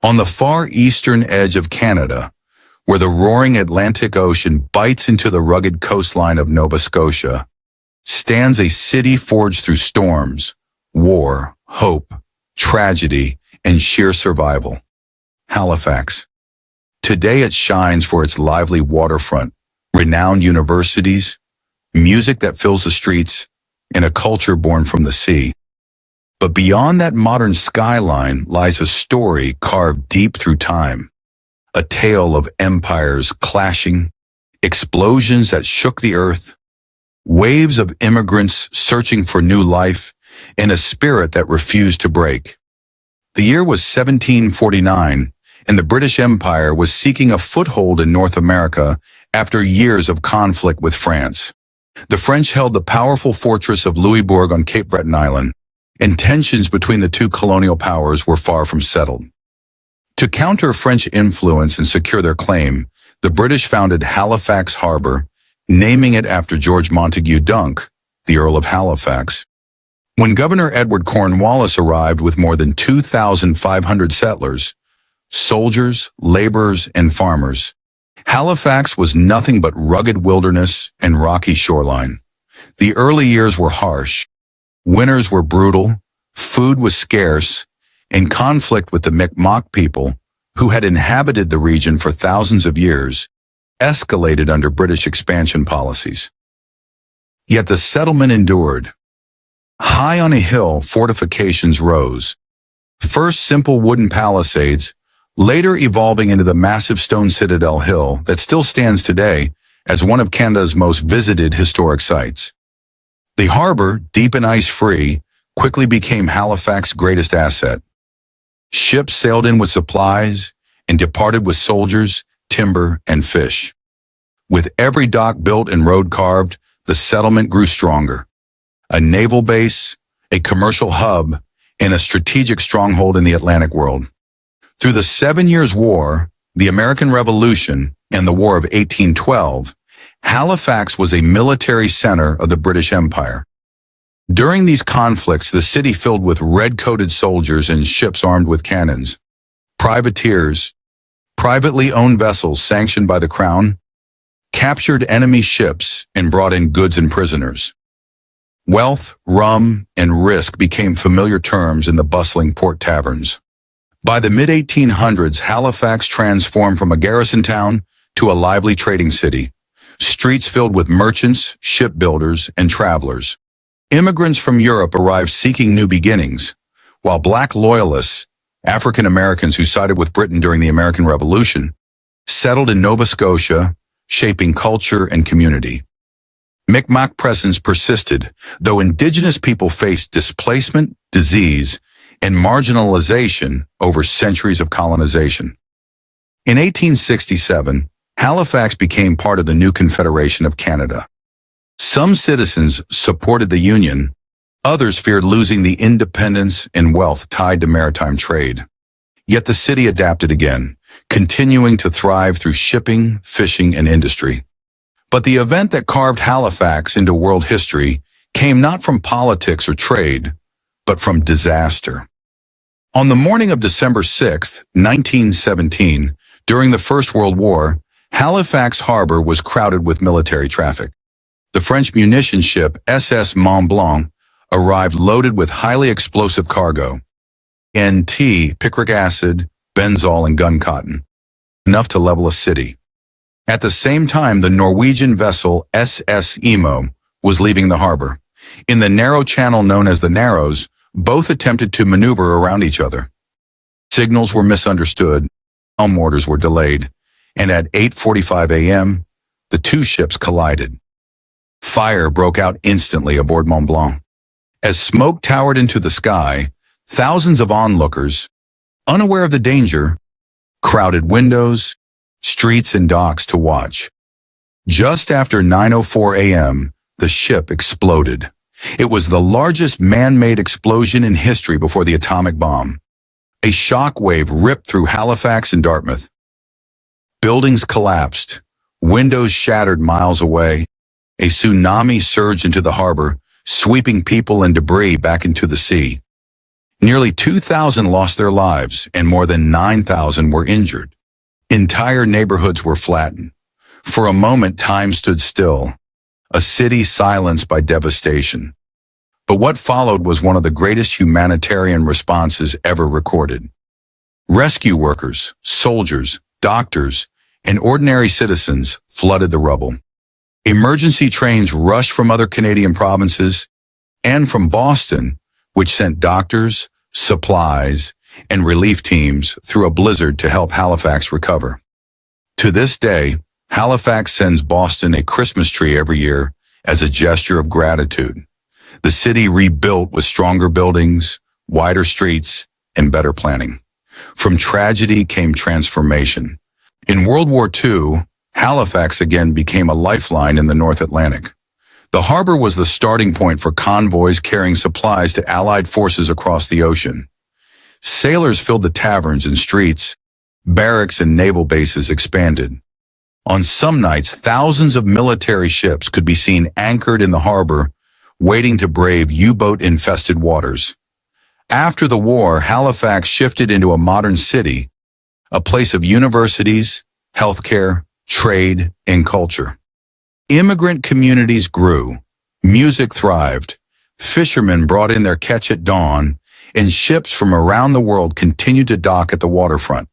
On the far eastern edge of Canada, where the roaring Atlantic Ocean bites into the rugged coastline of Nova Scotia, stands a city forged through storms, war, hope, tragedy, and sheer survival. Halifax. Today it shines for its lively waterfront, renowned universities, music that fills the streets, and a culture born from the sea. But beyond that modern skyline lies a story carved deep through time, a tale of empires clashing, explosions that shook the earth, waves of immigrants searching for new life, and a spirit that refused to break. The year was 1749, and the British Empire was seeking a foothold in North America after years of conflict with France. The French held the powerful fortress of Louisbourg on Cape Breton Island, and tensions between the two colonial powers were far from settled. To counter French influence and secure their claim, the British founded Halifax Harbour, naming it after George Montague Dunk, the Earl of Halifax. When Governor Edward Cornwallis arrived with more than 2,500 settlers, soldiers, laborers, and farmers, Halifax was nothing but rugged wilderness and rocky shoreline. The early years were harsh. Winters were brutal, food was scarce, and conflict with the Mi'kmaq people, who had inhabited the region for thousands of years, escalated under British expansion policies. Yet the settlement endured. High on a hill, fortifications rose. First simple wooden palisades, later evolving into the massive stone Citadel Hill that still stands today as one of Canada's most visited historic sites. The harbor, deep and ice-free, quickly became Halifax's greatest asset. Ships sailed in with supplies and departed with soldiers, timber, and fish. With every dock built and road carved, the settlement grew stronger. A naval base, a commercial hub, and a strategic stronghold in the Atlantic world. Through the 7 Years' War, the American Revolution, and the War of 1812, Halifax was a military center of the British Empire. During these conflicts, the city filled with red-coated soldiers and ships armed with cannons. Privateers, privately owned vessels sanctioned by the Crown, captured enemy ships and brought in goods and prisoners. Wealth, rum, and risk became familiar terms in the bustling port taverns. By the mid-1800s, Halifax transformed from a garrison town to a lively trading city. Streets filled with merchants, shipbuilders, and travelers. Immigrants from Europe arrived seeking new beginnings, while Black loyalists, African Americans who sided with Britain during the American Revolution, settled in Nova Scotia, shaping culture and community. Mi'kmaq presence persisted, though indigenous people faced displacement, disease, and marginalization over centuries of colonization. In 1867, Halifax became part of the new Confederation of Canada. Some citizens supported the Union, others feared losing the independence and wealth tied to maritime trade. Yet the city adapted again, continuing to thrive through shipping, fishing, and industry. But the event that carved Halifax into world history came not from politics or trade, but from disaster. On the morning of December 6, 1917, during the First World War, Halifax Harbor was crowded with military traffic. The French munition ship SS Mont Blanc arrived loaded with highly explosive cargo, NT, picric acid, benzol, and gun cotton, enough to level a city. At the same time, the Norwegian vessel SS Imo was leaving the harbor. In the narrow channel known as the Narrows, both attempted to maneuver around each other. Signals were misunderstood, helm orders were delayed, and at 8:45 a.m., the two ships collided. Fire broke out instantly aboard Mont Blanc. As smoke towered into the sky, thousands of onlookers, unaware of the danger, crowded windows, streets, and docks to watch. Just after 9:04 a.m., the ship exploded. It was the largest man-made explosion in history before the atomic bomb. A shock wave ripped through Halifax and Dartmouth. Buildings collapsed, windows shattered miles away. A tsunami surged into the harbor, sweeping people and debris back into the sea. Nearly 2,000 lost their lives and more than 9,000 were injured. Entire neighborhoods were flattened. For a moment, time stood still, a city silenced by devastation. But what followed was one of the greatest humanitarian responses ever recorded. Rescue workers, soldiers, doctors, and ordinary citizens flooded the rubble. Emergency trains rushed from other Canadian provinces and from Boston, which sent doctors, supplies, and relief teams through a blizzard to help Halifax recover. To this day, Halifax sends Boston a Christmas tree every year as a gesture of gratitude. The city rebuilt with stronger buildings, wider streets, and better planning. From tragedy came transformation. In World War II, Halifax again became a lifeline in the North Atlantic. The harbor was the starting point for convoys carrying supplies to Allied forces across the ocean. Sailors filled the taverns and streets. Barracks and naval bases expanded. On some nights, thousands of military ships could be seen anchored in the harbor, waiting to brave U-boat-infested waters. After the war, Halifax shifted into a modern city, a place of universities, healthcare, trade, and culture. Immigrant communities grew, music thrived, fishermen brought in their catch at dawn, and ships from around the world continued to dock at the waterfront.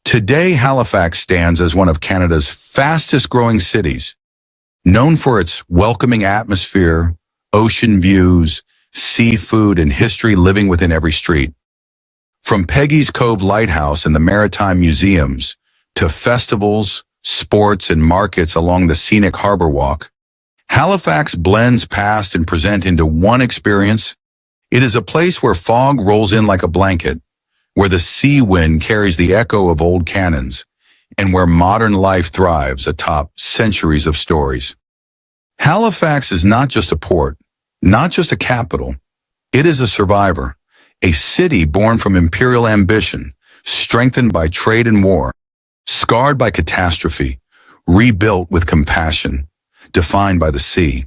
Today, Halifax stands as one of Canada's fastest-growing cities, known for its welcoming atmosphere, ocean views, seafood, and history living within every street. From Peggy's Cove Lighthouse and the Maritime museums to festivals, sports, and markets along the scenic Harbourwalk, Halifax blends past and present into one experience. It is a place where fog rolls in like a blanket, where the sea wind carries the echo of old cannons, and where modern life thrives atop centuries of stories. Halifax is not just a port, not just a capital. It is a survivor, a city born from imperial ambition, strengthened by trade and war, scarred by catastrophe, rebuilt with compassion, defined by the sea.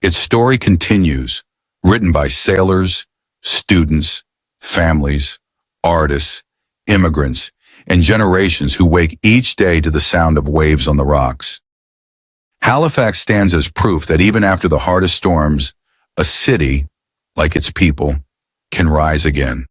Its story continues, written by sailors, students, families, artists, immigrants, and generations who wake each day to the sound of waves on the rocks. Halifax stands as proof that even after the hardest storms, a city, like its people, can rise again.